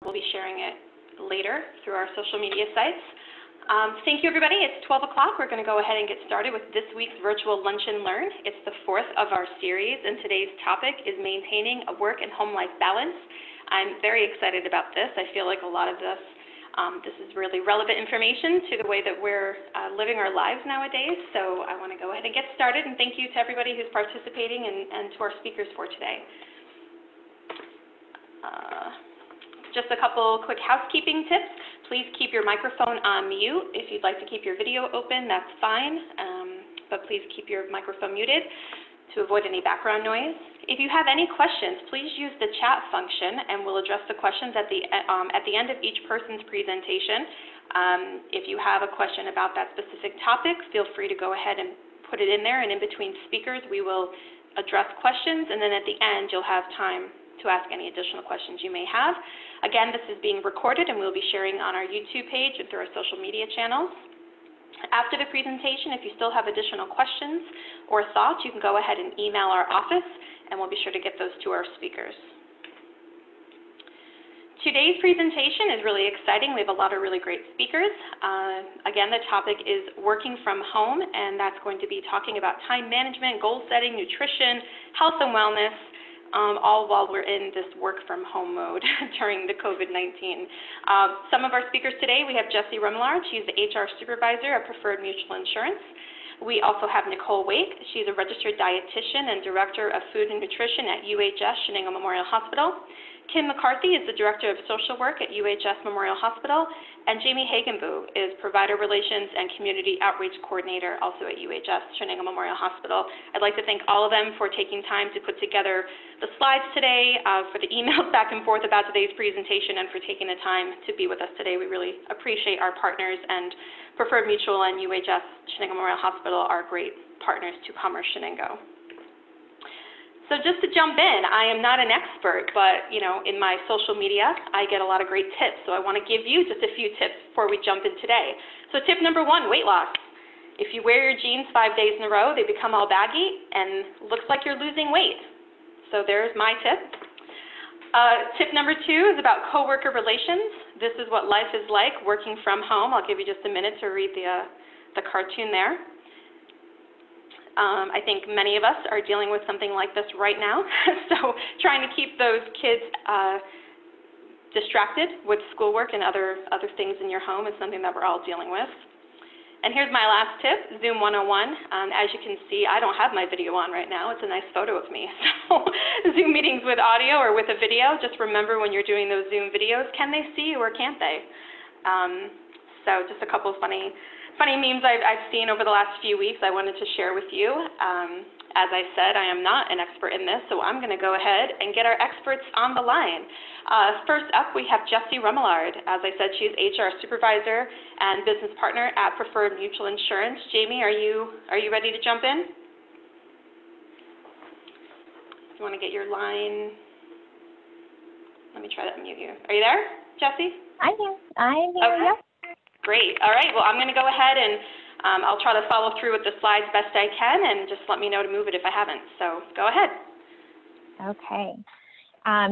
We'll be sharing it later through our social media sites. Thank you, everybody. It's 12 o'clock. We're going to go ahead and get started with this week's virtual Lunch and Learn. It's the fourth of our series, and today's topic is maintaining a work and home life balance. I'm very excited about this. I feel like a lot of this is really relevant information to the way that we're living our lives nowadays. So I want to go ahead and get started, and thank you to everybody who's participating and to our speakers for today. Just a couple quick housekeeping tips. Please keep your microphone on mute. If you'd like to keep your video open, that's fine, but please keep your microphone muted to avoid any background noise. If you have any questions, please use the chat function, and we'll address the questions at the end of each person's presentation. If you have a question about that specific topic, feel free to go ahead and put it in there, and in between speakers, we will address questions, and then at the end, you'll have time to ask any additional questions you may have. Again, this is being recorded, and we'll be sharing on our YouTube page and through our social media channels. After the presentation, if you still have additional questions or thoughts, you can go ahead and email our office, and we'll be sure to get those to our speakers. Today's presentation is really exciting. We have a lot of really great speakers. Again, the topic is working from home, and that's going to be talking about time management, goal setting, nutrition, health and wellness, all while we're in this work from home mode during the COVID-19. Some of our speakers today, we have Jessie Remillard. She's the HR Supervisor at Preferred Mutual Insurance. We also have Nicole. She's a registered dietitian and Director of Food and Nutrition at UHS Chenango Memorial Hospital. Kim McCarthy is the Director of Social Work at UHS Memorial Hospital, and Jamie Hagenbuch is Provider Relations and Community Outreach Coordinator, also at UHS Chenango Memorial Hospital. I'd like to thank all of them for taking time to put together the slides today, for the emails back and forth about today's presentation, and for taking the time to be with us today. We really appreciate our partners, and Preferred Mutual and UHS Chenango Memorial Hospital are great partners to Commerce Chenango. So just to jump in, I am not an expert, but in my social media, I get a lot of great tips. So I want to give you just a few tips before we jump in today. So tip number one, weight loss. If you wear your jeans 5 days in a row, they become all baggy and looks like you're losing weight. So there's my tip. Tip number two is about coworker relations. This is what life is like working from home. I'll give you just a minute to read the cartoon there. I think many of us are dealing with something like this right now. So trying to keep those kids distracted with schoolwork and other things in your home is something that we're all dealing with. And here's my last tip, Zoom 101. As you can see, I don't have my video on right now. It's a nice photo of me. So Zoom meetings with audio or with a video, just remember when you're doing those Zoom videos, can they see you or can't they? So just a couple of funny memes I've seen over the last few weeks I wanted to share with you. As I said, I am not an expert in this, so I'm going to go ahead and get our experts on the line. First up, we have Jessie Remillard. As I said, she's HR Supervisor and Business Partner at Preferred Mutual Insurance. Jamie, are you ready to jump in? You want to get your line? Let me try to unmute you. Are you there, Jessie? I'm here. Okay. Yep. Great. All right. Well, I'm going to go ahead and I'll try to follow through with the slides best I can, and just let me know to move it if I haven't. So go ahead. Okay.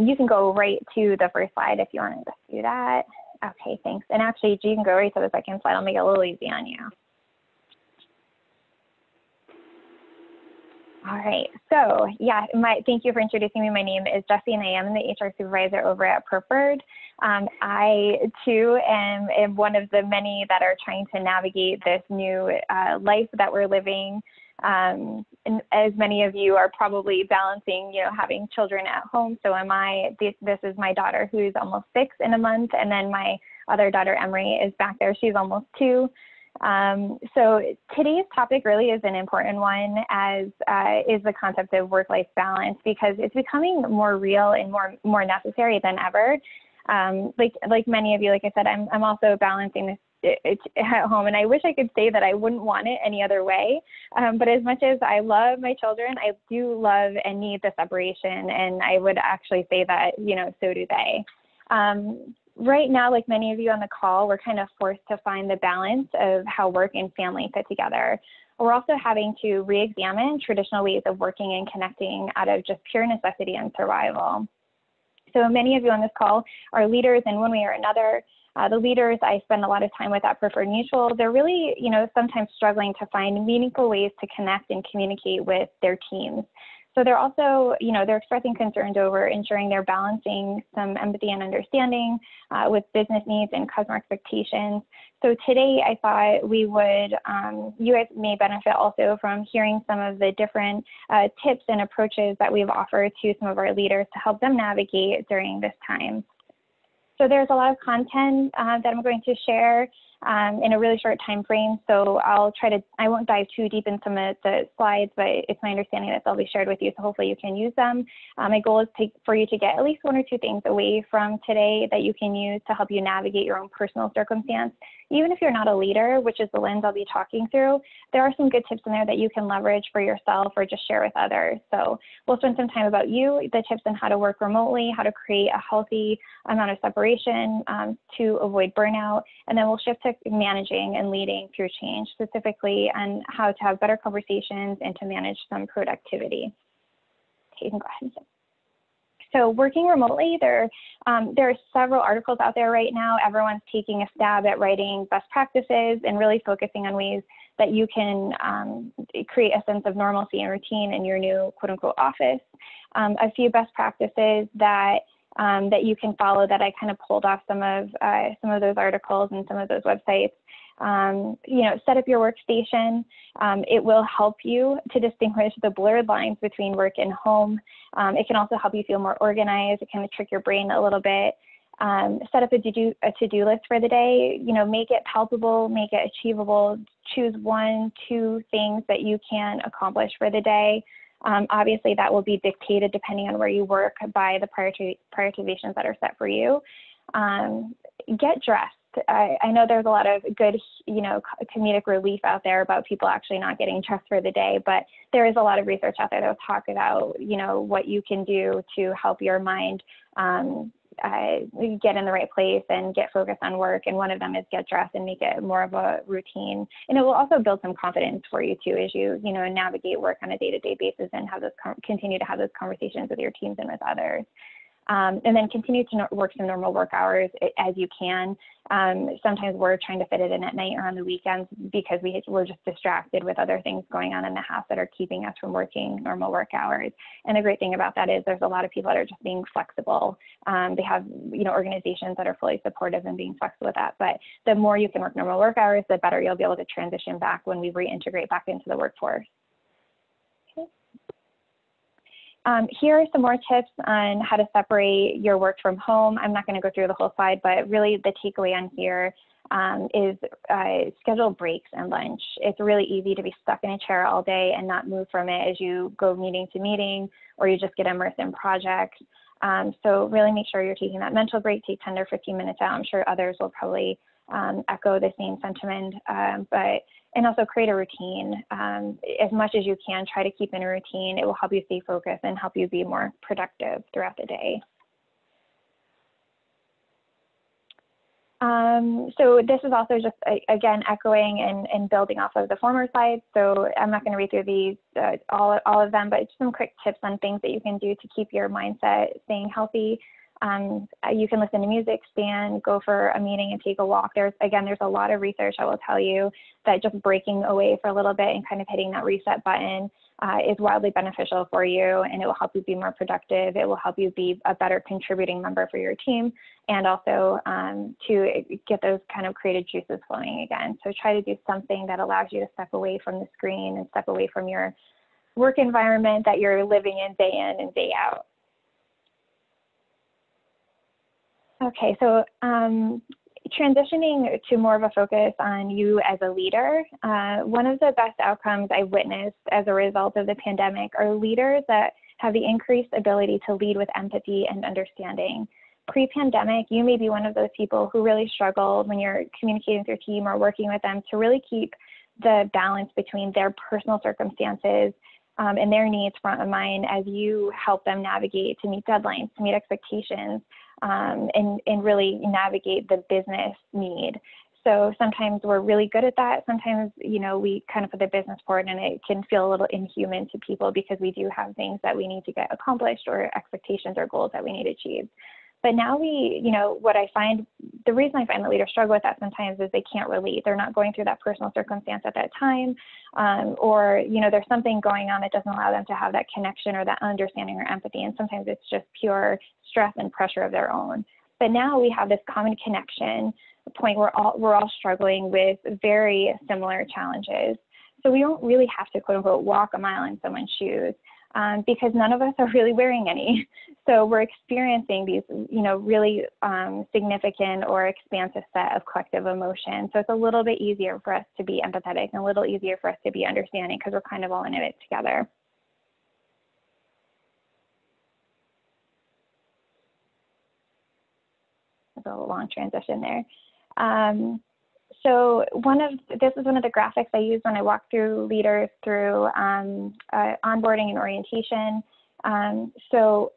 You can go right to the first slide if you want to just do that. Okay, thanks. And actually, you can go right to the second slide. I'll make it a little easy on you. All right, so yeah, thank you for introducing me. My name is Jessie, and I am the HR Supervisor over at Preferred. I, too, am one of the many that are trying to navigate this new life that we're living. And as many of you are probably balancing, having children at home, so am I. This is my daughter, who's almost 6 in a month, and then my other daughter, Emery, is back there. She's almost 2. So today's topic really is an important one, as is the concept of work-life balance, because it's becoming more real and more necessary than ever. Like many of you, like I said, I'm also balancing this at home, and I wish I could say that I wouldn't want it any other way. But as much as I love my children, I do love and need the separation, and I would actually say that, so do they. Right now, like many of you on the call, we're kind of forced to find the balance of how work and family fit together. We're also having to re-examine traditional ways of working and connecting out of just pure necessity and survival. So many of you on this call are leaders in one way or another. The leaders I spend a lot of time with at Preferred Mutual, they're really, sometimes struggling to find meaningful ways to connect and communicate with their teams. So they're also, they're expressing concerns over ensuring they're balancing some empathy and understanding with business needs and customer expectations. So today I thought we would, you guys may benefit also from hearing some of the different tips and approaches that we've offered to some of our leaders to help them navigate during this time. So there's a lot of content that I'm going to share in a really short time frame. So I won't dive too deep in some of the slides, but it's my understanding that they'll be shared with you. So hopefully you can use them. My goal is for you to get at least one or two things away from today that you can use to help you navigate your own personal circumstance. Even if you're not a leader, which is the lens I'll be talking through, there are some good tips in there that you can leverage for yourself or just share with others. So we'll spend some time about you, the tips on how to work remotely, how to create a healthy amount of separation to avoid burnout, and then we'll shift to managing and leading through change, specifically on how to have better conversations and to manage some productivity. Okay, you can go ahead and sit. So working remotely, there are several articles out there right now. Everyone's taking a stab at writing best practices and really focusing on ways that you can create a sense of normalcy and routine in your new quote unquote office. A few best practices that you can follow that I kind of pulled off some of those articles and some of those websites. Set up your workstation. It will help you to distinguish the blurred lines between work and home. It can also help you feel more organized. It can trick your brain a little bit. Set up a to-do list for the day. Make it palpable, make it achievable. Choose 1, 2 things that you can accomplish for the day. Obviously, that will be dictated depending on where you work by the prioritizations that are set for you. Get dressed. I know there's a lot of good, comedic relief out there about people actually not getting dressed for the day, but there is a lot of research out there that will talk about, what you can do to help your mind get in the right place and get focused on work. And one of them is get dressed and make it more of a routine. And it will also build some confidence for you too, as you, navigate work on a day-to-day basis and have continue to have those conversations with your teams and with others. And then continue to work some normal work hours as you can. Sometimes we're trying to fit it in at night or on the weekends because we're just distracted with other things going on in the house that are keeping us from working normal work hours. And the great thing about that is there's a lot of people that are just being flexible. They have, organizations that are fully supportive and being flexible with that. But the more you can work normal work hours, the better you'll be able to transition back when we reintegrate back into the workforce. Here are some more tips on how to separate your work from home. I'm not going to go through the whole slide, but really the takeaway on here is schedule breaks and lunch. It's really easy to be stuck in a chair all day and not move from it as you go meeting to meeting, or you just get immersed in projects. So really make sure you're taking that mental break, take 10 or 15 minutes out. I'm sure others will probably echo the same sentiment, and also create a routine. As much as you can, try to keep in a routine. It will help you stay focused and help you be more productive throughout the day. So this is also just, again, echoing and building off of the former slides. So I'm not going to read through these, all of them, but just some quick tips on things that you can do to keep your mindset staying healthy. You can listen to music, stand, go for a meeting, and take a walk. There's a lot of research that will tell you that just breaking away for a little bit and kind of hitting that reset button is wildly beneficial for you, and it will help you be more productive. It will help you be a better contributing member for your team, and also to get those kind of creative juices flowing again. So try to do something that allows you to step away from the screen and step away from your work environment that you're living in and day out. Okay, so transitioning to more of a focus on you as a leader, one of the best outcomes I've witnessed as a result of the pandemic are leaders that have the increased ability to lead with empathy and understanding. Pre-pandemic, you may be one of those people who really struggled when you're communicating with your team or working with them to really keep the balance between their personal circumstances and their needs front of mind as you help them navigate to meet deadlines, to meet expectations, and really navigate the business need. So sometimes we're really good at that. Sometimes, you know, we kind of put the business forward and it can feel a little inhuman to people because we do have things that we need to get accomplished or expectations or goals that we need to achieve. But now you know, what I find, the reason I find that leaders struggle with that sometimes is they can't relate. They're not going through that personal circumstance at that time, or, you know, there's something going on that doesn't allow them to have that connection or that understanding or empathy. And sometimes it's just pure stress and pressure of their own. But now we have this common connection point where we're all struggling with very similar challenges. So we don't really have to, quote unquote, walk a mile in someone's shoes. Because none of us are really wearing any. So we're experiencing these, you know, really significant or expansive set of collective emotions. So it's a little bit easier for us to be empathetic and a little easier for us to be understanding because we're kind of all in it together. That's a long transition there. So this is one of the graphics I use when I walk through leaders through onboarding and orientation. So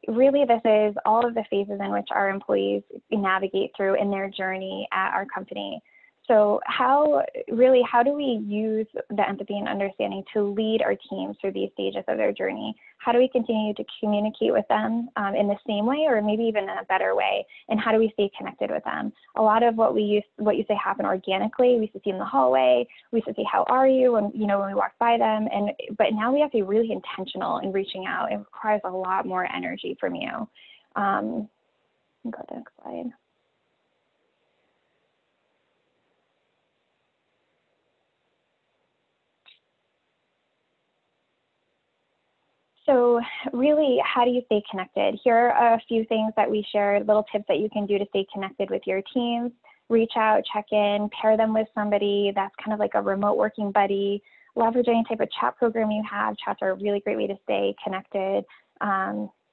really this is all of the phases in which our employees navigate through in their journey at our company. So how do we use the empathy and understanding to lead our teams through these stages of their journey? How do we continue to communicate with them in the same way or maybe even in a better way? And how do we stay connected with them? A lot of what you say happen organically. We used to see in the hallway. We used to say, how are you? And, you know, when we walk by them. But now we have to be really intentional in reaching out. It requires a lot more energy from you. Go to the next slide. So really, how do you stay connected? Here are a few things that we shared, little tips that you can do to stay connected with your teams. Reach out, check in, pair them with somebody that's kind of like a remote working buddy. Leverage any type of chat program you have. Chats are a really great way to stay connected.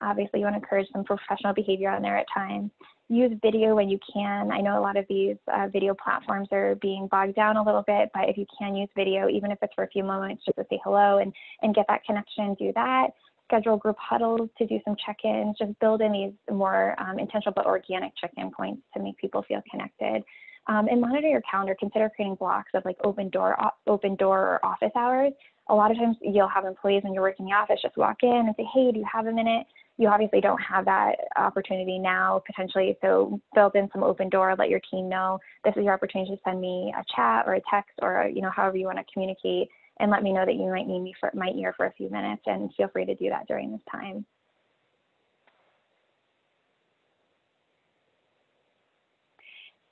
Obviously, you want to encourage some professional behavior on there at times. Use video when you can. I know a lot of these video platforms are being bogged down a little bit, but if you can use video, even if it's for a few moments, just to say hello and get that connection, do that. Schedule group huddles to do some check-ins, just build in these more intentional but organic check-in points to make people feel connected. And monitor your calendar. Consider creating blocks of like open door or office hours. A lot of times you'll have employees when you're working in the office just walk in and say, hey, do you have a minute? You obviously don't have that opportunity now potentially, so build in some open door, let your team know this is your opportunity to send me a chat or a text or, you know, however you want to communicate, and let me know that you might need me for my ear for a few minutes, and feel free to do that during this time.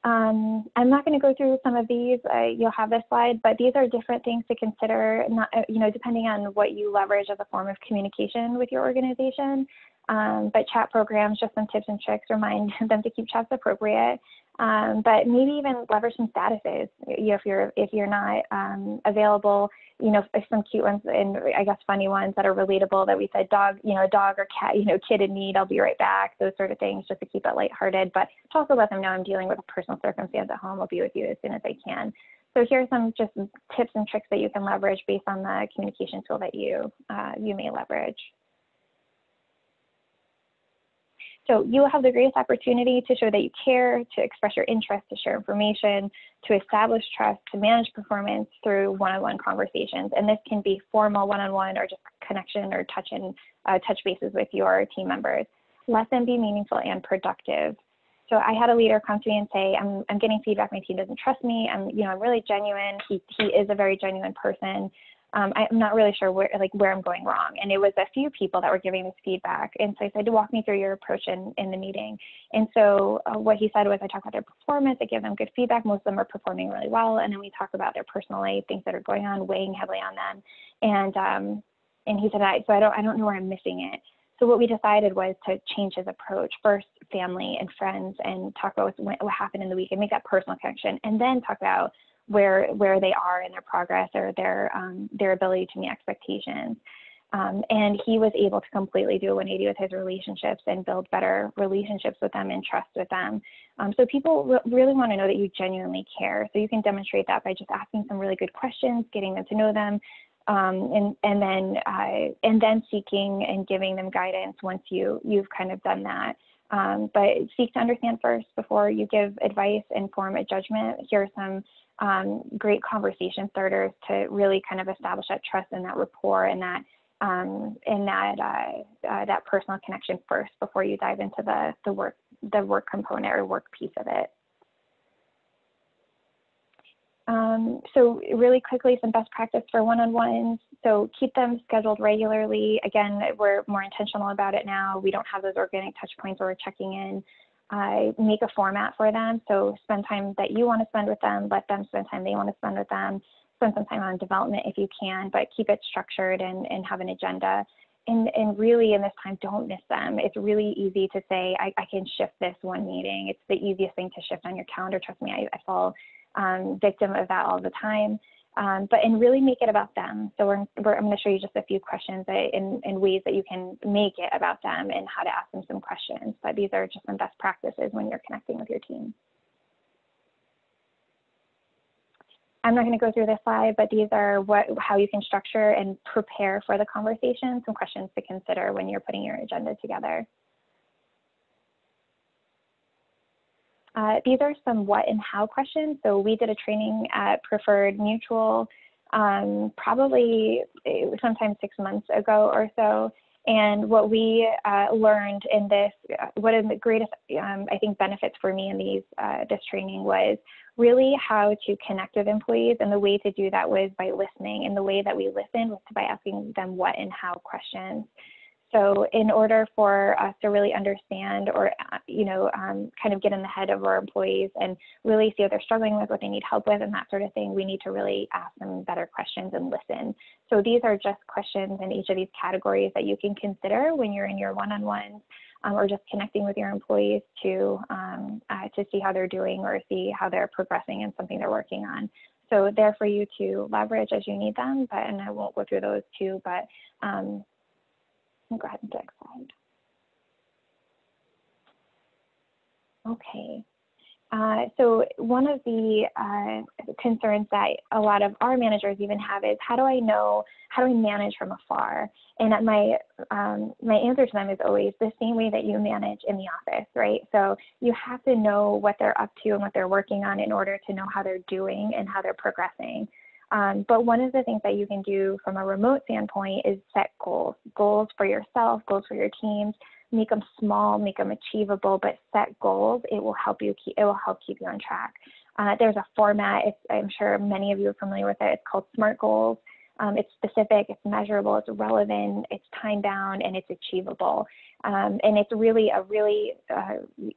I'm not going to go through some of these. You'll have this slide, but these are different things to consider, not, you know, depending on what you leverage as a form of communication with your organization. But chat programs, just some tips and tricks, remind them to keep chats appropriate. But maybe even leverage some statuses. You know, if you're not available, you know, some cute ones and I guess funny ones that are relatable that we said dog, you know, a dog or cat, you know, kid in need, I'll be right back, those sort of things, just to keep it lighthearted, but to also let them know I'm dealing with a personal circumstance at home, I'll be with you as soon as I can. So here are some just tips and tricks that you can leverage based on the communication tool that you may leverage. So you will have the greatest opportunity to show that you care, to express your interest, to share information, to establish trust, to manage performance through one-on-one conversations. And this can be formal one-on-one or just connection or touch bases with your team members. Let them be meaningful and productive. So I had a leader come to me and say, I'm getting feedback, my team doesn't trust me. I'm really genuine. He is a very genuine person. I'm not really sure where I'm going wrong. And it was a few people that were giving this feedback. And so I said, walk me through your approach in the meeting. And so what he said was, I talk about their performance, I give them good feedback. Most of them are performing really well. And then we talk about their personal life, things that are going on, weighing heavily on them. And he said, I don't know where I'm missing it. So what we decided was to change his approach. First, family and friends, and talk about what happened in the week and make that personal connection. And then talk about where they are in their progress or their ability to meet expectations. And he was able to completely do a 180 with his relationships and build better relationships with them and trust with them. So people really want to know that you genuinely care. So you can demonstrate that by just asking some really good questions, getting them to know them, and then seeking and giving them guidance once you've kind of done that. But seek to understand first before you give advice and form a judgment. Here are some great conversation starters to really kind of establish that trust and that rapport and that that personal connection first before you dive into the work component or work piece of it. So really quickly, some best practice for one-on-ones. So keep them scheduled regularly. Again, we're more intentional about it now. We don't have those organic touch points where we're checking in. Make a format for them. So spend time that you want to spend with them, let them spend time they want to spend with them, spend some time on development if you can, but keep it structured and have an agenda. And really in this time, don't miss them. It's really easy to say, I can shift this one meeting. It's the easiest thing to shift on your calendar. Trust me, I fall victim of that all the time. And really make it about them. So I'm going to show you just a few questions in ways that you can make it about them and how to ask them some questions. But these are just some best practices when you're connecting with your team. I'm not going to go through this slide, but these are how you can structure and prepare for the conversation, some questions to consider when you're putting your agenda together. These are some what and how questions. So we did a training at Preferred Mutual probably sometime 6 months ago or so. And what we learned in this, one of the greatest, I think, benefits for me in this training was really how to connect with employees. And the way to do that was by listening. And the way that we listened was by asking them what and how questions. So in order for us to really understand or, kind of get in the head of our employees and really see what they're struggling with, what they need help with, and that sort of thing, we need to really ask them better questions and listen. So these are just questions in each of these categories that you can consider when you're in your one-on-ones or just connecting with your employees to see how they're doing or see how they're progressing in something they're working on. So they're for you to leverage as you need them, and I won't go through those too, but I'll go ahead and next slide. Okay. So one of the concerns that a lot of our managers even have is, how do I manage from afar? And my answer to them is always the same way that you manage in the office, right? So you have to know what they're up to and what they're working on in order to know how they're doing and how they're progressing. But one of the things that you can do from a remote standpoint is set goals for yourself, goals for your teams. Make them small, make them achievable, but set goals. It will help keep you on track. There's a format. I'm sure many of you are familiar with it. It's called SMART goals. It's specific, it's measurable, it's relevant, it's time bound, and it's achievable. And it's really a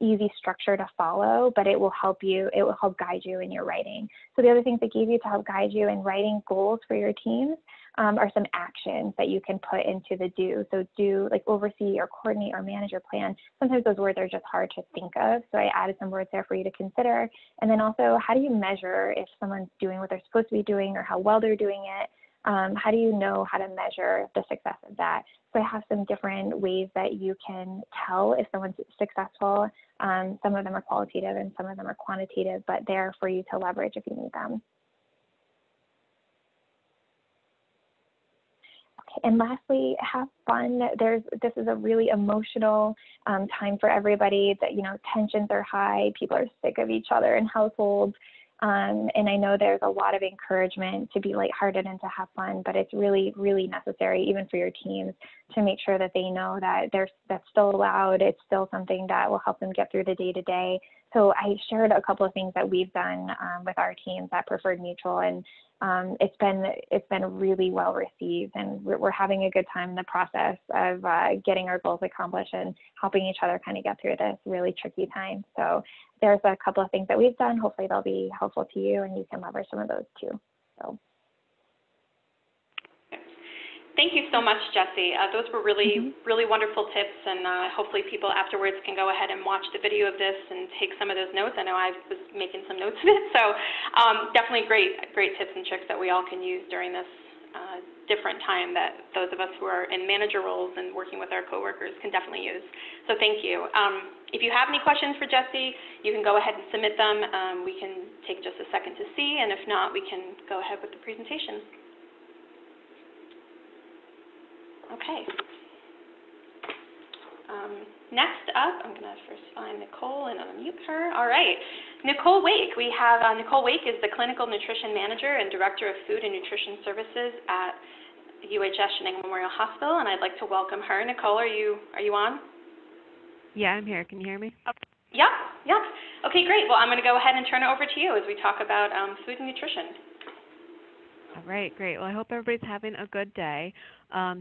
easy structure to follow, but it will help guide you in your writing. So the other things that gave you to help guide you in writing goals for your teams are some actions that you can put into the do. So do, like oversee or coordinate or manage your plan. Sometimes those words are just hard to think of. So I added some words there for you to consider. And then also, how do you measure if someone's doing what they're supposed to be doing or how well they're doing it? How do you know how to measure the success of that? So I have some different ways that you can tell if someone's successful. Some of them are qualitative and some of them are quantitative, but they're for you to leverage if you need them. Okay, and lastly, have fun. This is a really emotional time for everybody. That tensions are high. People are sick of each other in households. And I know there's a lot of encouragement to be lighthearted and to have fun, but it's really, really necessary, even for your teams, to make sure that they know that that's still allowed. It's still something that will help them get through the day-to-day. So I shared a couple of things that we've done with our teams at Preferred Mutual, and it's been really well received, and we're having a good time in the process of getting our goals accomplished and helping each other kind of get through this really tricky time. So there's a couple of things that we've done. Hopefully they'll be helpful to you, and you can leverage some of those too. So. Thank you so much, Jessie. Those were really, really wonderful tips, and hopefully people afterwards can go ahead and watch the video of this and take some of those notes. I know I was making some notes of it, so definitely great tips and tricks that we all can use during this different time that those of us who are in manager roles and working with our coworkers can definitely use. So thank you. If you have any questions for Jessie, you can go ahead and submit them. We can take just a second to see, and if not, we can go ahead with the presentation. Okay. Next up, I'm going to first find Nicole and unmute her. All right. Nicole Wake. We have Nicole Wake is the Clinical Nutrition Manager and Director of Food and Nutrition Services at UHS Shenango Memorial Hospital, and I'd like to welcome her. Nicole, are you on? Yeah, I'm here. Can you hear me? Yep. Okay, great. Well, I'm going to go ahead and turn it over to you as we talk about food and nutrition. All right, great. Well, I hope everybody's having a good day.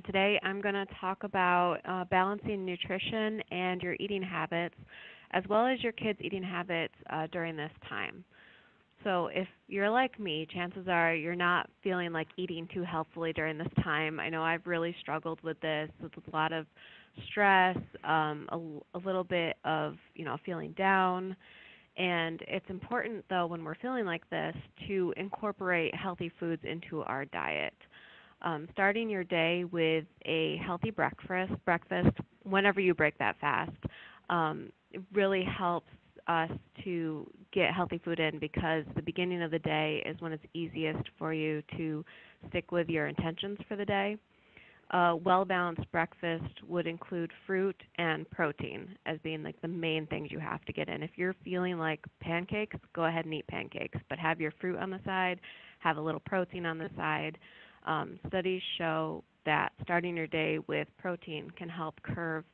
Today I'm going to talk about balancing nutrition and your eating habits, as well as your kids' eating habits during this time. So if you're like me, chances are you're not feeling like eating too healthfully during this time. I know I've really struggled with this, with a lot of stress, a little bit of, feeling down. And it's important, though, when we're feeling like this, to incorporate healthy foods into our diet. Starting your day with a healthy breakfast whenever you break that fast, it really helps us to get healthy food in, because the beginning of the day is when it's easiest for you to stick with your intentions for the day. A well-balanced breakfast would include fruit and protein as being like the main things you have to get in. If you're feeling like pancakes, go ahead and eat pancakes, but have your fruit on the side, have a little protein on the side. Studies show that starting your day with protein can help curb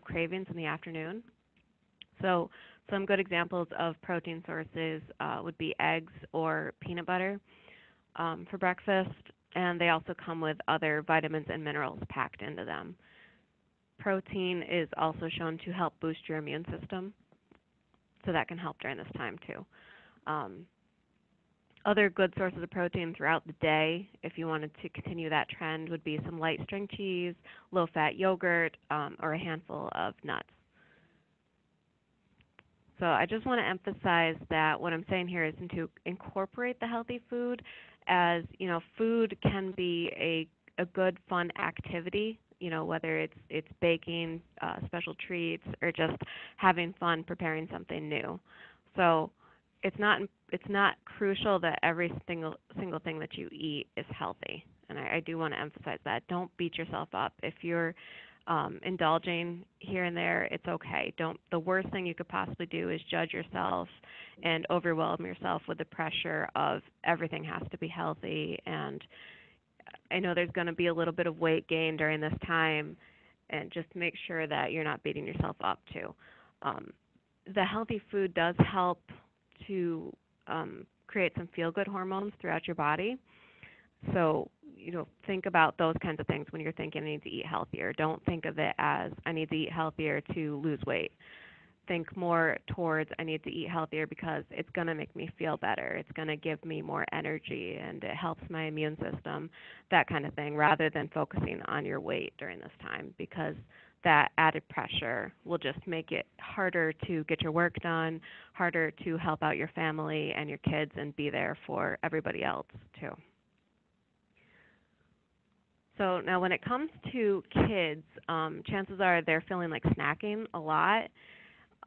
cravings in the afternoon. So some good examples of protein sources would be eggs or peanut butter for breakfast. And they also come with other vitamins and minerals packed into them. Protein is also shown to help boost your immune system, so that can help during this time too. Other good sources of protein throughout the day, if you wanted to continue that trend, would be some light string cheese, low-fat yogurt, or a handful of nuts. So I just want to emphasize that what I'm saying here is to incorporate the healthy food, as food can be a good, fun activity, whether it's baking special treats or just having fun preparing something new. So it's not crucial that every single thing that you eat is healthy, and I do want to emphasize that. Don't beat yourself up. If you're indulging here and there, it's okay. The worst thing you could possibly do is judge yourself and overwhelm yourself with the pressure of everything has to be healthy. And I know there's going to be a little bit of weight gain during this time, and just make sure that you're not beating yourself up too. The healthy food does help to create some feel-good hormones throughout your body. So, think about those kinds of things when you're thinking I need to eat healthier. Don't think of it as I need to eat healthier to lose weight. Think more towards I need to eat healthier because it's going to make me feel better. It's going to give me more energy, and it helps my immune system, that kind of thing, rather than focusing on your weight during this time, because that added pressure will just make it harder to get your work done, harder to help out your family and your kids and be there for everybody else too. So now when it comes to kids, chances are they're feeling like snacking a lot.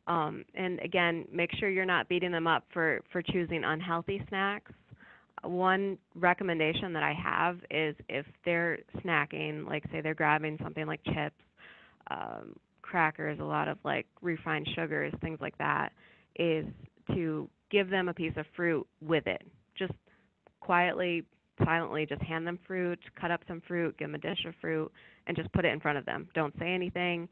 And again, make sure you're not beating them up for choosing unhealthy snacks. One recommendation that I have is if they're snacking, like say they're grabbing something like chips, crackers, a lot of like refined sugars, things like that, is to give them a piece of fruit with it. Just quietly, silently just hand them fruit, cut up some fruit, give them a dish of fruit, and just put it in front of them. Don't say anything,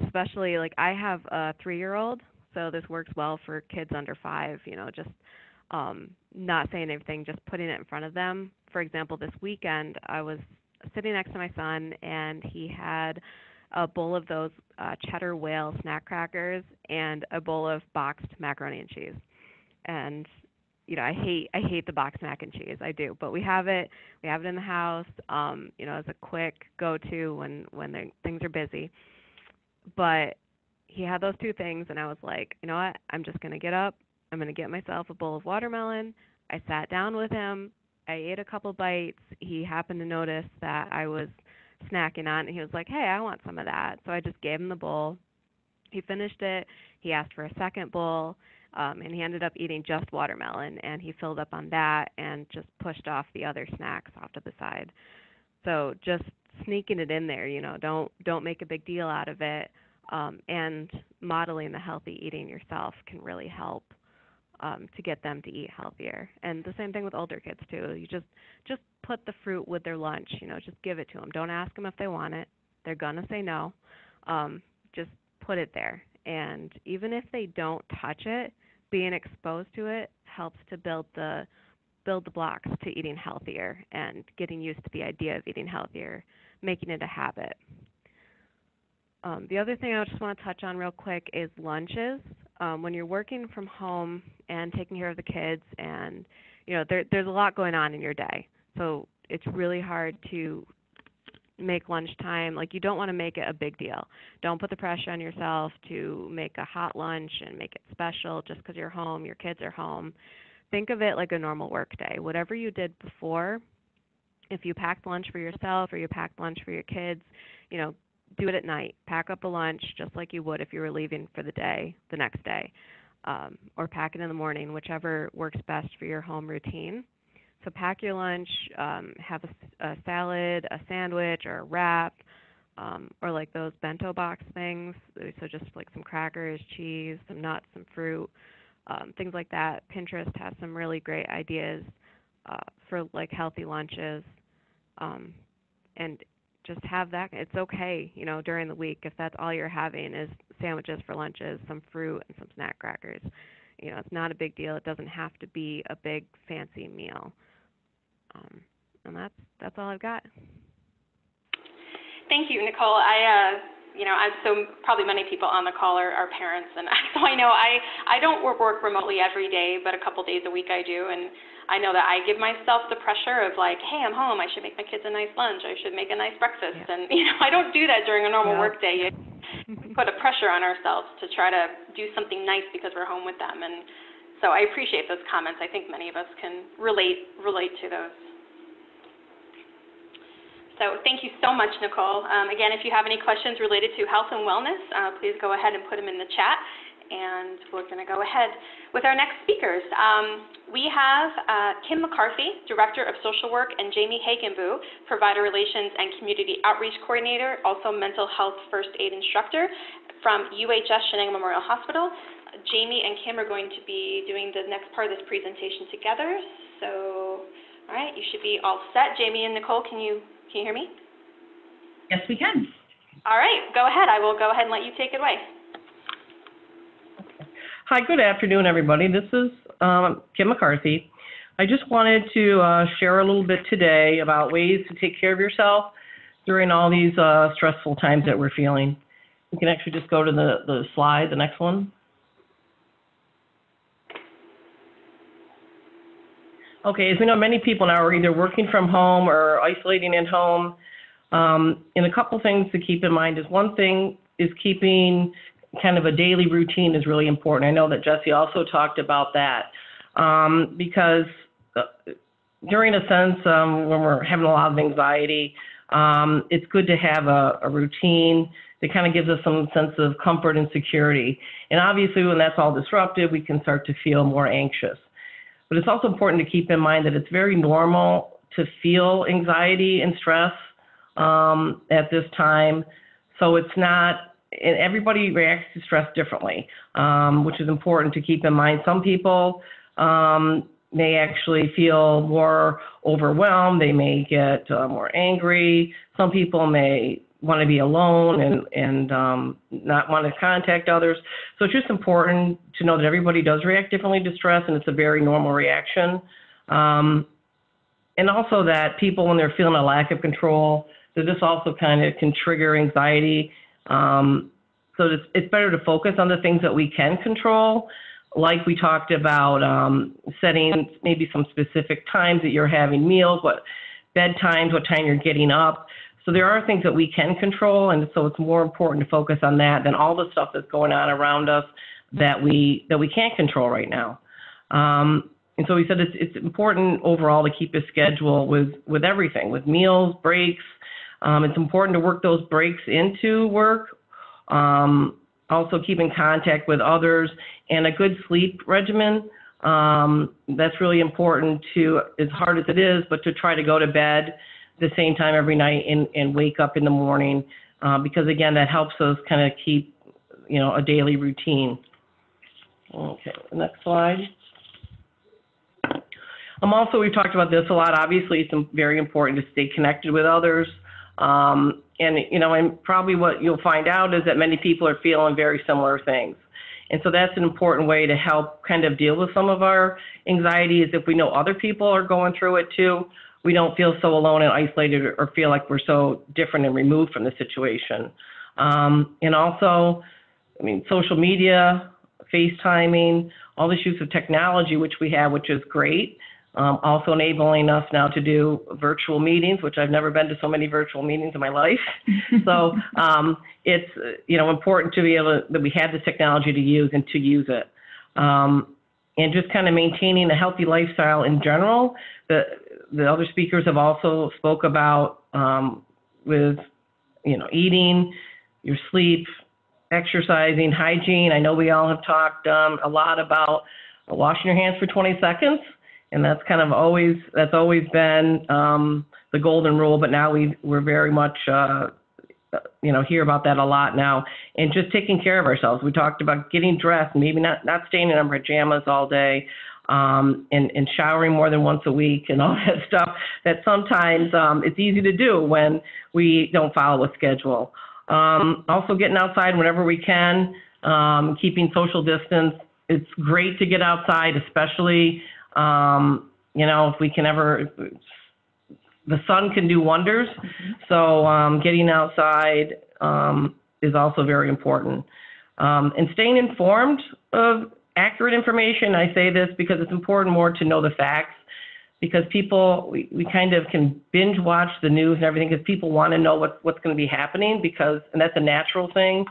especially like I have a 3-year-old, so this works well for kids under 5, just not saying anything, just putting it in front of them. For example, this weekend I was sitting next to my son, and he had a bowl of those cheddar whale snack crackers and a bowl of boxed macaroni and cheese. And I hate the boxed mac and cheese. I do, but we have it in the house. As a quick go-to when things are busy. But he had those two things, and I was like, you know what? I'm just gonna get up. I'm gonna get myself a bowl of watermelon. I sat down with him. I ate a couple bites. He happened to notice that I was snacking on, and he was like, hey, I want some of that. So I just gave him the bowl. He finished it. He asked for a second bowl. And he ended up eating just watermelon, and he filled up on that and just pushed off the other snacks off to the side. So just sneaking it in there, don't make a big deal out of it, and modeling the healthy eating yourself can really help to get them to eat healthier. And the same thing with older kids too. You just put the fruit with their lunch. Just give it to them. Don't ask them if they want it. They're gonna say no. Just put it there. And even if they don't touch it, being exposed to it helps to build the blocks to eating healthier and getting used to the idea of eating healthier, making it a habit. The other thing I just want to touch on real quick is lunches. When you're working from home and taking care of the kids, and there's a lot going on in your day, so it's really hard to make lunchtime, you don't want to make it a big deal. Don't put the pressure on yourself to make a hot lunch and make it special just because you're home, your kids are home. Think of it like a normal work day. Whatever you did before, if you packed lunch for yourself or you packed lunch for your kids, do it at night. Pack up a lunch just like you would if you were leaving for the day, the next day, or pack it in the morning, whichever works best for your home routine. So pack your lunch, have a salad, a sandwich, or a wrap, or like those bento box things. So just like some crackers, cheese, some nuts, some fruit, things like that. Pinterest has some really great ideas for healthy lunches, and just have that. It's okay, during the week if that's all you're having is sandwiches for lunches, some fruit, and some snack crackers. It's not a big deal. It doesn't have to be a big fancy meal. And that's all I've got. Thank you, Nicole. So probably many people on the call are parents, and so I know I don't work remotely every day, but a couple days a week I do, and I know that I give myself the pressure of hey, I'm home, I should make my kids a nice lunch, I should make a nice breakfast, and I don't do that during a normal work day. We put a pressure on ourselves to try to do something nice because we're home with them, and so I appreciate those comments. I think many of us can relate to those. So thank you so much, Nicole. Again, if you have any questions related to health and wellness, please go ahead and put them in the chat. And we're going to go ahead with our next speakers. We have Kim McCarthy, Director of Social Work, and Jamie Hagenbuch, Provider Relations and Community Outreach Coordinator, also Mental Health First Aid Instructor from UHS Shenango Memorial Hospital. Jamie and Kim are going to be doing the next part of this presentation together. So, all right, you should be all set. Jamie and Nicole, can you hear me? Yes, we can. All right, go ahead. I will go ahead and let you take it away. Hi, good afternoon, everybody. This is Kim McCarthy. I just wanted to share a little bit today about ways to take care of yourself during all these stressful times that we're feeling. You can actually just go to the slide, the next one. Okay, as we know, many people now are either working from home or isolating at home. And a couple things to keep in mind is one thing is keeping kind of a daily routine is really important. I know that Jessie also talked about that because during a sense when we're having a lot of anxiety, it's good to have a routine that kind of gives us some sense of comfort and security. And obviously when that's all disrupted, we can start to feel more anxious. But it's also important to keep in mind that it's very normal to feel anxiety and stress at this time. So it's not, and everybody reacts to stress differently, which is important to keep in mind. Some people may actually feel more overwhelmed. They may get more angry. Some people may want to be alone and not want to contact others. So it's just important to know that everybody does react differently to stress, and it's a very normal reaction. And also that people, when they're feeling a lack of control, that this also kind of can trigger anxiety. So it's better to focus on the things that we can control, like we talked about setting maybe some specific times that you're having meals, what bedtimes, what time you're getting up. So there are things that we can control, and so it's more important to focus on that than all the stuff that's going on around us that we can't control right now. And so we said it's important overall to keep a schedule with everything, with meals, breaks. It's important to work those breaks into work. Also keep in contact with others, and a good sleep regimen. That's really important to, as hard as it is, but to try to go to bed the same time every night and wake up in the morning, because again, that helps us kind of keep a daily routine. Okay, next slide. Also, we've talked about this a lot. Obviously, it's very important to stay connected with others. And probably what you'll find out is that many people are feeling very similar things. And so that's an important way to help kind of deal with some of our anxiety, is if we know other people are going through it too, we don't feel so alone and isolated or feel like we're so different and removed from the situation. And also, social media, FaceTiming, all this use of technology, which we have, which is great. Also enabling us now to do virtual meetings, which I've never been to so many virtual meetings in my life. So it's important to be able that we have this technology to use and to use it. And just kind of maintaining a healthy lifestyle in general. The other speakers have also spoke about with eating, your sleep, exercising, hygiene. I know we all have talked a lot about washing your hands for 20 seconds. And that's kind of always been the golden rule, but now we're very much, hear about that a lot now. And just taking care of ourselves. We talked about getting dressed, maybe not staying in our pajamas all day, and showering more than once a week and all that stuff that sometimes it's easy to do when we don't follow a schedule. Also getting outside whenever we can, keeping social distance. It's great to get outside, especially if we can the sun can do wonders. So getting outside is also very important. And staying informed of accurate information. I say this because it's important more to know the facts, because people, we kind of can binge watch the news and everything because people want to know what's going to be happening, and that's a natural thing,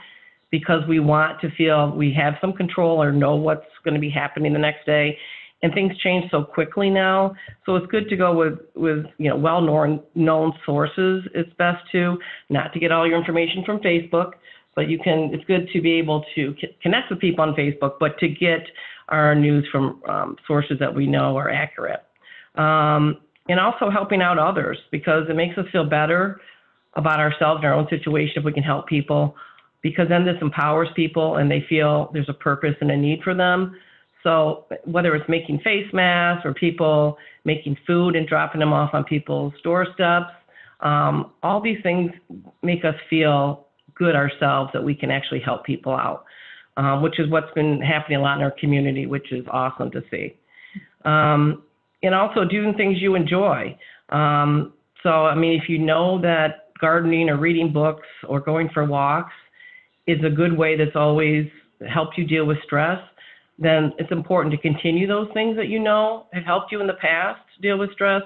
because we want to feel we have some control or know what's going to be happening the next day. And things change so quickly now. So it's good to go with well-known sources. It's best to not to get all your information from Facebook, but it's good to be able to connect with people on Facebook, but to get our news from sources that we know are accurate. And also helping out others, because it makes us feel better about ourselves and our own situation if we can help people, because then this empowers people and they feel there's a purpose and a need for them. So whether it's making face masks or people making food and dropping them off on people's doorsteps, all these things make us feel good ourselves that we can actually help people out, which is what's been happening a lot in our community, which is awesome to see. And also doing things you enjoy. If you know that gardening or reading books or going for walks is a good way that's always helped you deal with stress, then it's important to continue those things that have helped you in the past to deal with stress.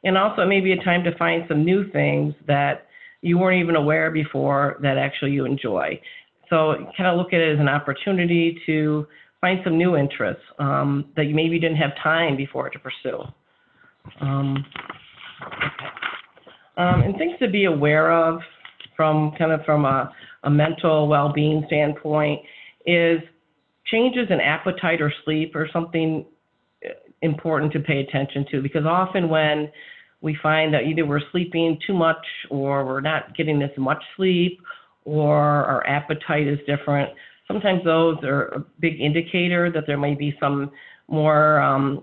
And also maybe a time to find some new things that you weren't even aware before that actually you enjoy. So kind of look at it as an opportunity to find some new interests that you maybe didn't have time before to pursue. And things to be aware of from a mental well-being standpoint is changes in appetite or sleep are something important to pay attention to, because often when we find that either we're sleeping too much or we're not getting as much sleep or our appetite is different, sometimes those are a big indicator that there may be some more an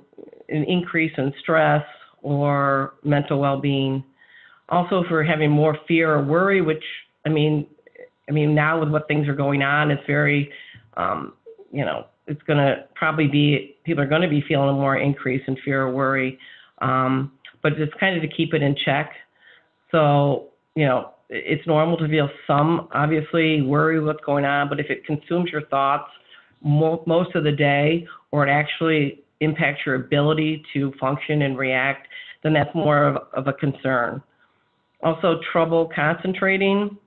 increase in stress or mental well-being. Also, if we're having more fear or worry, which now with what things are going on, it's very it's going to probably be, people are going to be feeling a more increase in fear or worry, but it's kind of to keep it in check. So, it's normal to feel some, obviously, worry what's going on, but if it consumes your thoughts most of the day, or it actually impacts your ability to function and react, then that's more of a concern. Also, trouble concentrating,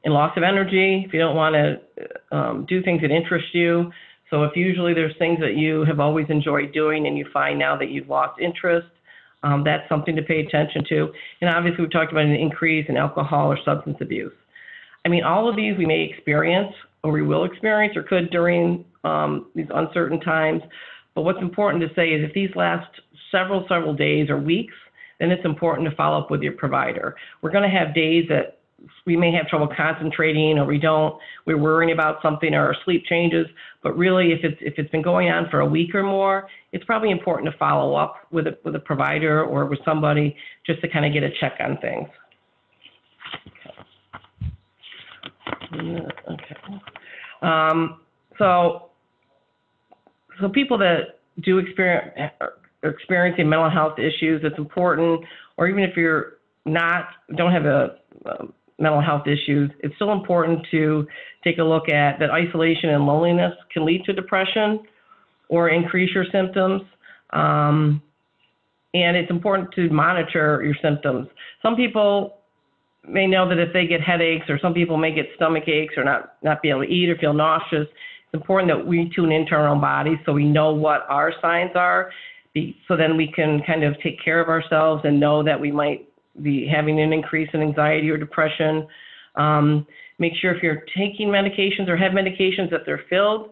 and loss of energy, if you don't want to do things that interest you. So if usually there's things that you have always enjoyed doing and you find now that you've lost interest, that's something to pay attention to. And obviously we talked about an increase in alcohol or substance abuse. All of these we may experience, or we will experience, or could during these uncertain times. But what's important to say is if these last several days or weeks, then it's important to follow up with your provider. We're going to have days that we may have trouble concentrating, or we're worrying about something, or our sleep changes. But really, if it's been going on for a week or more, it's probably important to follow up with a provider or with somebody just to kind of get a check on things. Okay. So people that do are experiencing mental health issues, it's important, or even if you're don't have a mental health issues, it's still important to take a look at that isolation and loneliness can lead to depression or increase your symptoms. And it's important to monitor your symptoms. Some people may know that if they get headaches, or some people may get stomach aches or not be able to eat or feel nauseous, it's important that we tune into our own bodies so we know what our signs are, so then we can kind of take care of ourselves and know that we might be having an increase in anxiety or depression. Make sure if you're taking medications or have medications that they're filled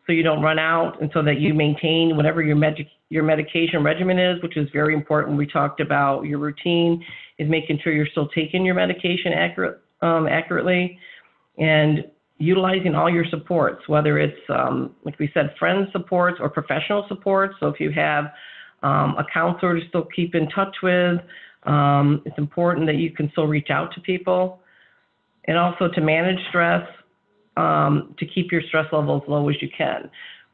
so you don't run out, and so that you maintain whatever your medication regimen is, which is very important. We talked about your routine is making sure you're still taking your medication accurately, and utilizing all your supports, whether it's, like we said, friend supports or professional supports. So if you have a counselor to still keep in touch with, it's important that you can still reach out to people, and also to manage stress, to keep your stress level as low as you can.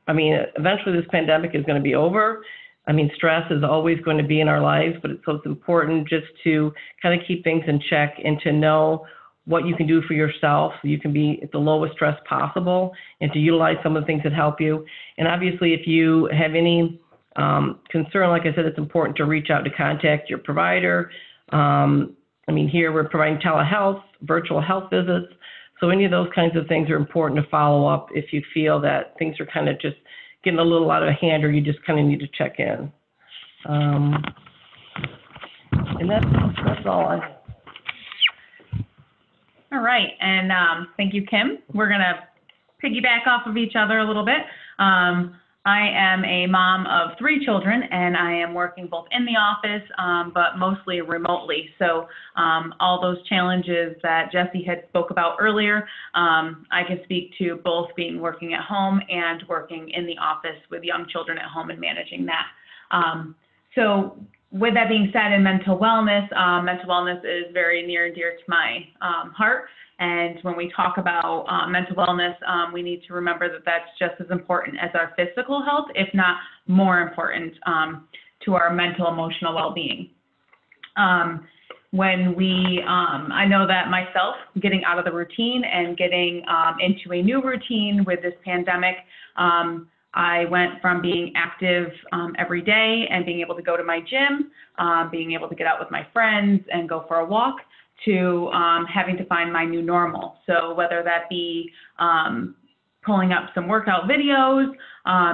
I mean, eventually this pandemic is going to be over. I mean, stress is always going to be in our lives, but it's important just to kind of keep things in check and to know what you can do for yourself so you can be at the lowest stress possible, and to utilize some of the things that help you. And obviously, if you have any concern, like I said, it's important to reach out to contact your provider. I mean, here we're providing telehealth, virtual health visits. So any of those kinds of things are important to follow up if you feel that things are kind of just getting a little out of hand, or you just kind of need to check in. And that's all I have. All right, and thank you, Kim. We're going to piggyback off of each other a little bit. I am a mom of 3 children, and I am working both in the office, but mostly remotely. So all those challenges that Jessie had spoke about earlier, I can speak to both working at home and working in the office with young children at home and managing that. So with that being said, in mental wellness is very near and dear to my heart. And when we talk about mental wellness, we need to remember that that's just as important as our physical health, if not more important to our mental, emotional well-being. When I know that myself, getting out of the routine and getting into a new routine with this pandemic, I went from being active every day and being able to go to my gym, being able to get out with my friends and go for a walk, to having to find my new normal. So whether that be pulling up some workout videos,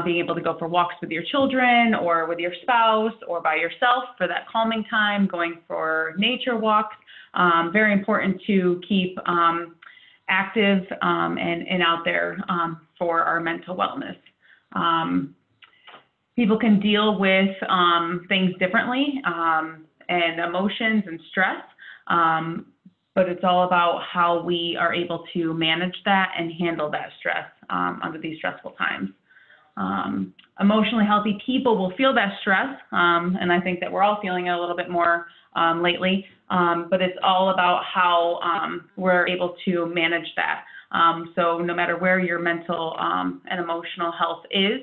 being able to go for walks with your children or with your spouse or by yourself for that calming time, going for nature walks, very important to keep active and out there for our mental wellness. People can deal with things differently and emotions and stress. But it's all about how we are able to manage that and handle that stress under these stressful times. Emotionally healthy people will feel that stress, and I think that we're all feeling it a little bit more lately, but it's all about how we're able to manage that. So no matter where your mental and emotional health is,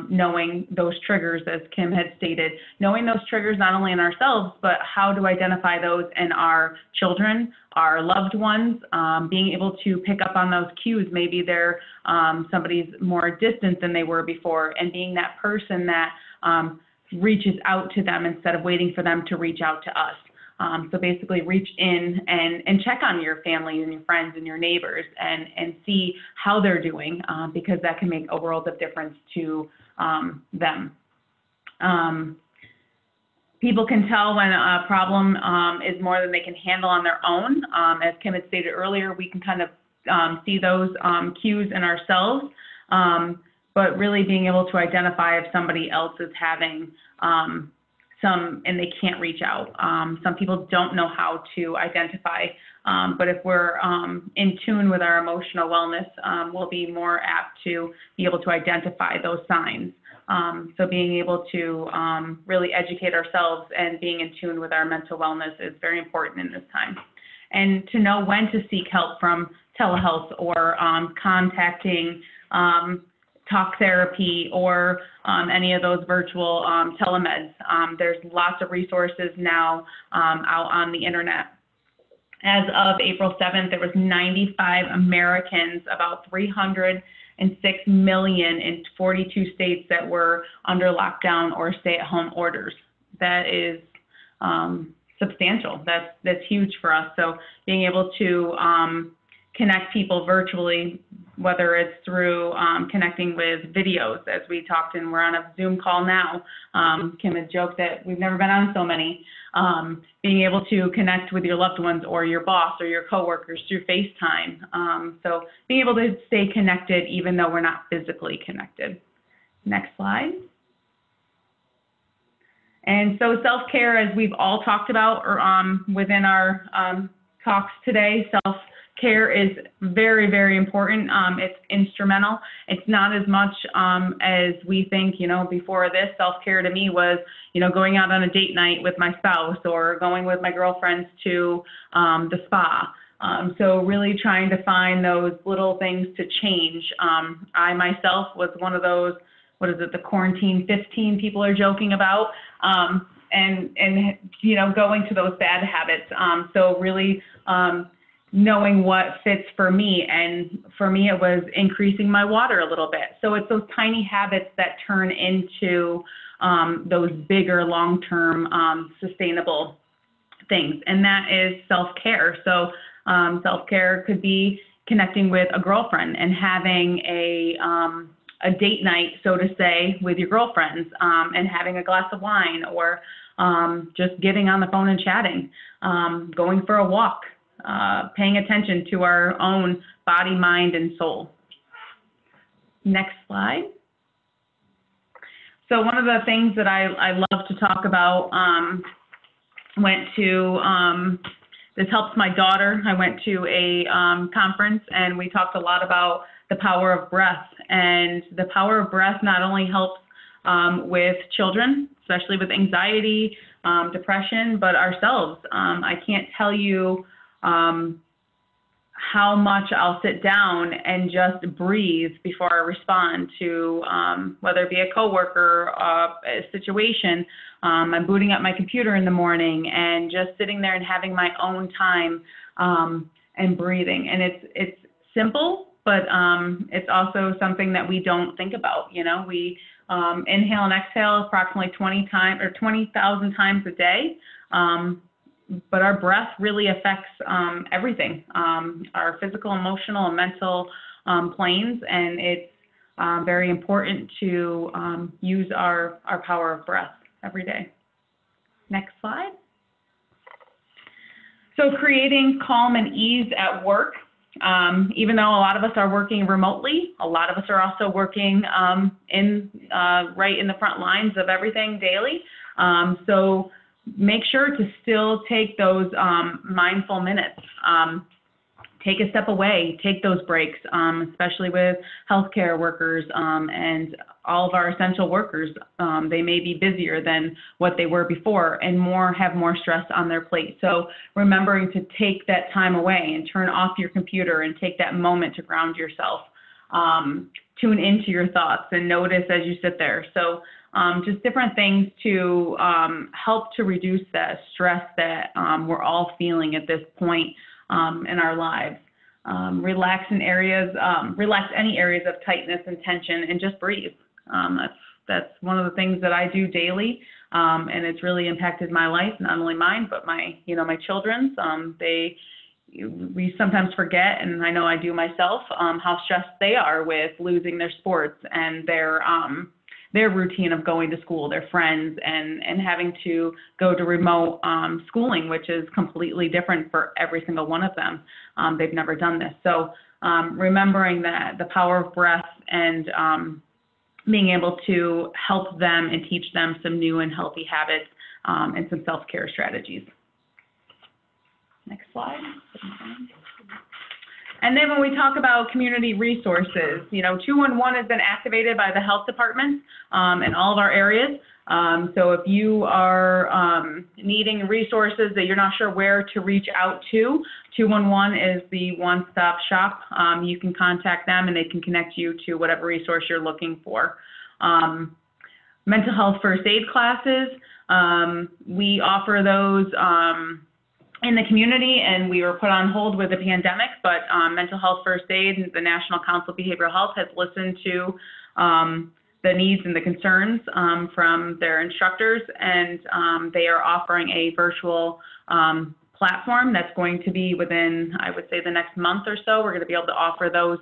knowing those triggers, as Kim had stated, knowing those triggers not only in ourselves, but how to identify those in our children, our loved ones, being able to pick up on those cues. Maybe they're somebody's more distant than they were before, and being that person that reaches out to them instead of waiting for them to reach out to us. So basically reach in and check on your family and your friends and your neighbors and see how they're doing, because that can make a world of difference to them. People can tell when a problem is more than they can handle on their own. As Kim had stated earlier, we can kind of see those cues in ourselves, but really being able to identify if somebody else is having and they can't reach out. Some people don't know how to identify, but if we're in tune with our emotional wellness, we'll be more apt to be able to identify those signs. So being able to really educate ourselves and being in tune with our mental wellness is very important in this time. And to know when to seek help from telehealth or contacting talk therapy or any of those virtual telemeds. There's lots of resources now out on the internet. As of April 7th, there was 95 Americans, about 306 million in 42 states that were under lockdown or stay-at-home orders. That is substantial. That's huge for us. So being able to connect people virtually, whether it's through connecting with videos, as we talked, and we're on a Zoom call now. Kim had joked that we've never been on so many. Being able to connect with your loved ones or your boss or your coworkers through FaceTime. So being able to stay connected even though we're not physically connected. Next slide. And so self-care, as we've all talked about or within our talks today, self-care is very, very important. It's instrumental. It's not as much as we think, before this. Self-care to me was, going out on a date night with my spouse or going with my girlfriends to the spa. So really trying to find those little things to change. I myself was one of those, the quarantine 15 people are joking about, and going to those bad habits. So really knowing what fits for me. And for me, it was increasing my water a little bit. So it's those tiny habits that turn into those bigger long-term sustainable things. And that is self-care. So self-care could be connecting with a girlfriend and having a date night, so to say, with your girlfriends, and having a glass of wine, or just getting on the phone and chatting, going for a walk, paying attention to our own body, mind, and soul. Next slide. So one of the things that I love to talk about, this helps my daughter. I went to a conference and we talked a lot about the power of breath. And the power of breath not only helps with children, especially with anxiety, depression, but ourselves. I can't tell you how much I'll sit down and just breathe before I respond to whether it be a coworker, a situation. I'm booting up my computer in the morning and just sitting there and having my own time and breathing. And it's simple, but it's also something that we don't think about. We inhale and exhale approximately 20,000 times a day. But our breath really affects everything, our physical, emotional, and mental planes, and it's very important to use our power of breath every day. Next slide. So creating calm and ease at work. Even though a lot of us are working remotely, a lot of us are also working right in the front lines of everything daily. So make sure to still take those mindful minutes. Take a step away, take those breaks, especially with healthcare workers and all of our essential workers. They may be busier than what they were before and have more stress on their plate. So remembering to take that time away and turn off your computer and take that moment to ground yourself. Tune into your thoughts and notice as you sit there. So just different things to help to reduce that stress that we're all feeling at this point in our lives. Relax any areas of tightness and tension and just breathe. That's one of the things that I do daily, and it's really impacted my life, not only mine, but my children's. We sometimes forget, and I know I do myself, how stressed they are with losing their sports and their routine of going to school, their friends, and having to go to remote schooling, which is completely different for every single one of them. They've never done this. So remembering that the power of breath and being able to help them and teach them some new and healthy habits and some self-care strategies. Next slide. And then when we talk about community resources, 211 has been activated by the health department in all of our areas. So if you are needing resources that you're not sure where to reach out to, 211 is the one-stop shop. You can contact them and they can connect you to whatever resource you're looking for. Mental health first aid classes, we offer those in the community, and we were put on hold with the pandemic, but mental health first aid and the National Council of Behavioral Health has listened to the needs and the concerns from their instructors, and they are offering a virtual platform that's going to be within, I would say, the next month or so. We're going to be able to offer those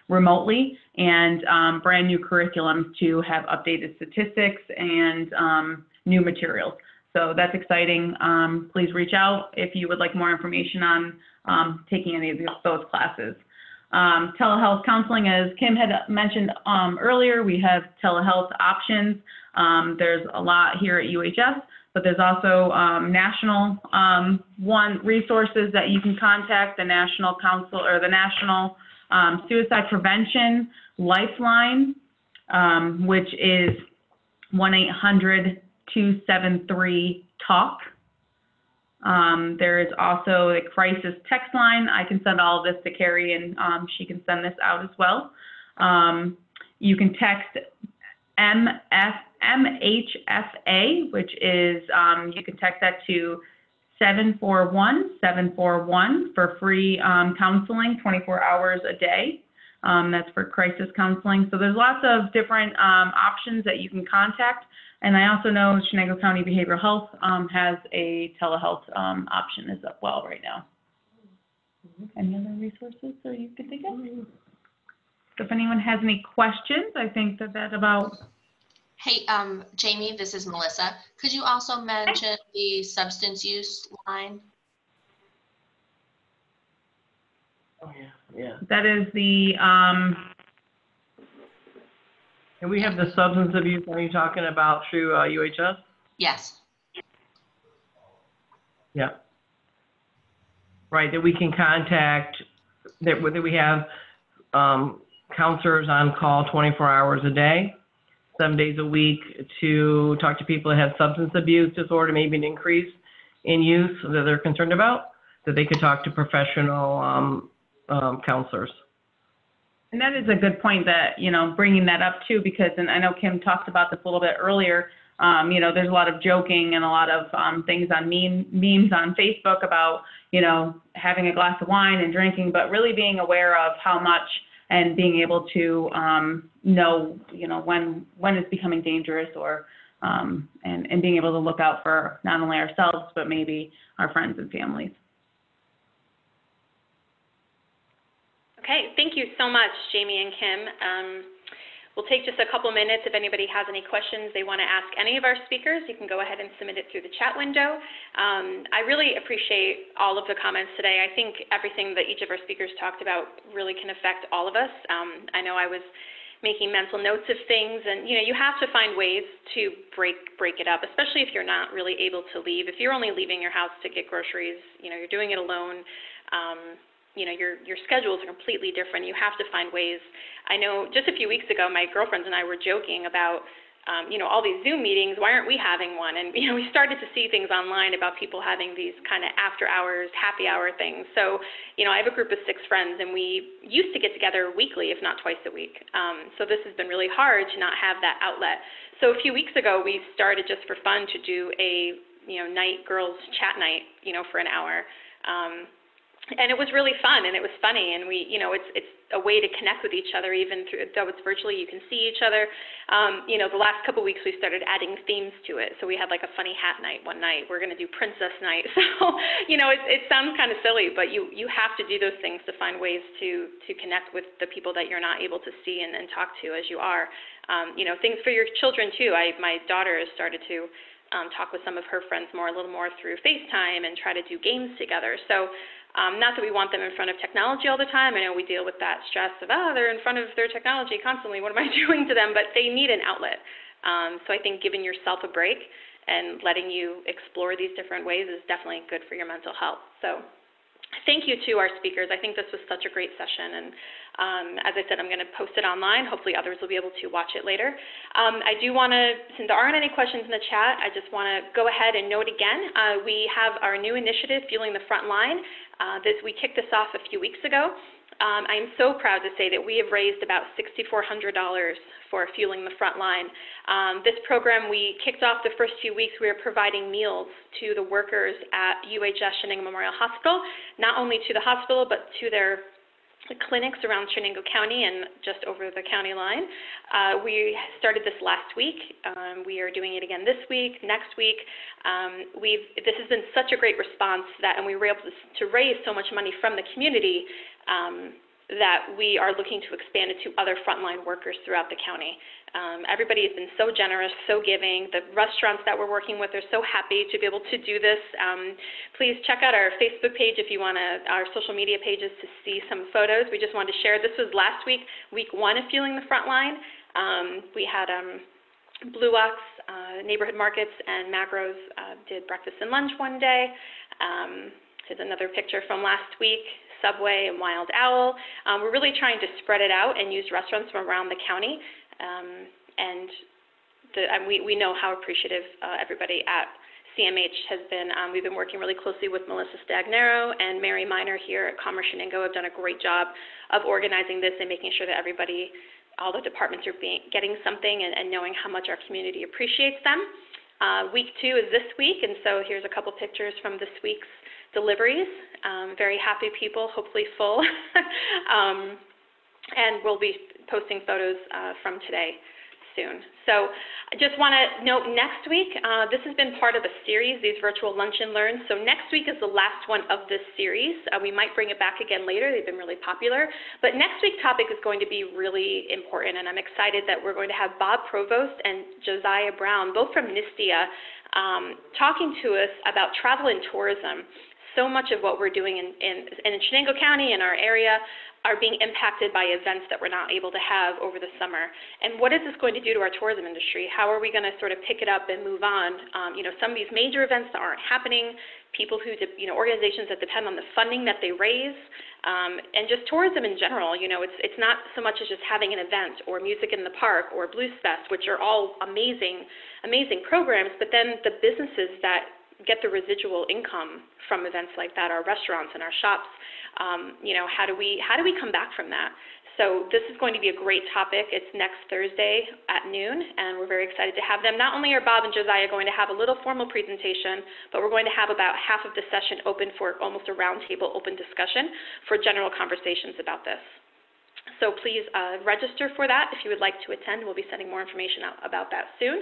remotely, and brand new curriculums to have updated statistics and new materials. So that's exciting. Please reach out if you would like more information on taking any of those classes. Telehealth counseling, as Kim had mentioned earlier, we have telehealth options. There's a lot here at UHS, but there's also national resources that you can contact, the National Council or the National Suicide Prevention Lifeline, which is 1-800-273-TALK. There is also a crisis text line. I can send all of this to Carrie, and she can send this out as well. You can text MHFA, which is, you can text that to 741-741 for free counseling, 24 hours a day. That's for crisis counseling. So there's lots of different options that you can contact. And I also know Chenango County Behavioral Health has a telehealth option as well right now. Any other resources that you can think of? So if anyone has any questions, I think that about. Hey, Jamie, this is Melissa. Could you also mention the substance use line? Oh, yeah. That is the, And we have the substance abuse, are you talking about through UHS? Yes. Yeah. Right, that we can contact, that we have counselors on call 24 hours a day, 7 days a week, to talk to people that have substance abuse disorder, maybe an increase in use that they're concerned about, that they could talk to professional counselors. and that is a good point that, bringing that up too, because, and I know Kim talked about this a little bit earlier, there's a lot of joking and a lot of things on memes on Facebook about, having a glass of wine and drinking, but really being aware of how much and being able to know, when it's becoming dangerous, or and being able to look out for not only ourselves, but maybe our friends and families. Okay, thank you so much, Jamie and Kim. We'll take just a couple minutes. If anybody has any questions they want to ask any of our speakers, you can go ahead and submit it through the chat window. I really appreciate all of the comments today. I think everything that each of our speakers talked about really can affect all of us. I know I was making mental notes of things, and you have to find ways to break it up, especially if you're not really able to leave. If you're only leaving your house to get groceries, you're doing it alone. Your schedules are completely different. You have to find ways. I know just a few weeks ago, my girlfriends and I were joking about, all these Zoom meetings. Why aren't we having one? And, we started to see things online about people having these kind of after hours, happy hour things. So, I have a group of 6 friends, and we used to get together weekly, if not twice a week. So this has been really hard to not have that outlet. So a few weeks ago, we started just for fun to do a, night girls chat night, for an hour. And it was really fun, and it was funny, and we, it's a way to connect with each other, even though it's virtually, you can see each other. The last couple of weeks we started adding themes to it. So we had like a funny hat night one night. We're going to do princess night. So, it sounds kind of silly, but you have to do those things to find ways to connect with the people that you're not able to see and talk to as you are. Things for your children too. My daughter has started to talk with some of her friends a little more through FaceTime and try to do games together. So not that we want them in front of technology all the time. I know we deal with that stress of, they're in front of their technology constantly. What am I doing to them? But they need an outlet. So I think giving yourself a break and letting you explore these different ways is definitely good for your mental health. So thank you to our speakers. I think this was such a great session, and as I said, I'm going to post it online. Hopefully others will be able to watch it later. I do want to, since there aren't any questions in the chat, I just want to go ahead and note again, we have our new initiative, Fueling the Frontline. We kicked this off a few weeks ago. I am so proud to say that we have raised about $6,400 for Fueling the Frontline. This program, we kicked off the first few weeks. We were providing meals to the workers at UHS Chenango Memorial Hospital, not only to the hospital, but to their clinics around Chenango County and just over the county line. We started this last week. We are doing it again this week, next week. This has been such a great response that, and we were able to raise so much money from the community that we are looking to expand it to other frontline workers throughout the county. Everybody has been so generous, so giving. The restaurants that we're working with are so happy to be able to do this. Please check out our Facebook page if you want to, our social media pages to see some photos. We just wanted to share. This was last week, week 1 of Fueling the Frontline. We had Blue Ox, Neighborhood Markets, and Macros did breakfast and lunch one day. Here's another picture from last week. Subway and Wild Owl. We're really trying to spread it out and use restaurants from around the county. And we know how appreciative everybody at CMH has been. We've been working really closely with Melissa Stagnero and Mary Miner here at Commerce Chenango. Have done a great job of organizing this and making sure that everybody, all the departments are getting something and knowing how much our community appreciates them. Week 2 is this week, and so here's a couple pictures from this week's deliveries. Very happy people, hopefully full. And we'll be posting photos from today soon. So I just want to note next week, this has been part of a series, these virtual lunch and learns. So next week is the last one of this series. We might bring it back again later. They've been really popular. But next week's topic is going to be really important, and I'm excited that we're going to have Bob Provost and Josiah Brown, both from NISTIA, talking to us about travel and tourism. So much of what we're doing in Chenango County, in our area, are being impacted by events that we're not able to have over the summer. And what is this going to do to our tourism industry? How are we going to sort of pick it up and move on? Some of these major events that aren't happening, people who, organizations that depend on the funding that they raise, and just tourism in general. It's not so much as just having an event or music in the park or Blues Fest, which are all amazing, amazing programs, but then the businesses that get the residual income from events like that, our restaurants and our shops. How do we come back from that? So this is going to be a great topic. It's next Thursday at noon, and we're very excited to have them. Not only are Bob and Josiah going to have a little formal presentation, but we're going to have about half of the session open for almost a roundtable open discussion for general conversations about this. So please register for that if you would like to attend. We'll be sending more information out about that soon.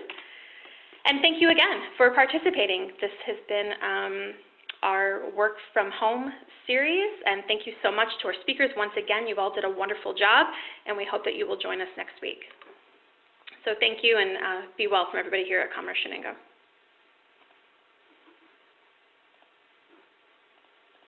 And thank you again for participating. This has been our Work From Home series, and thank you so much to our speakers. Once again, you all did a wonderful job, and we hope that you will join us next week. So thank you, and be well from everybody here at Commerce Chenango.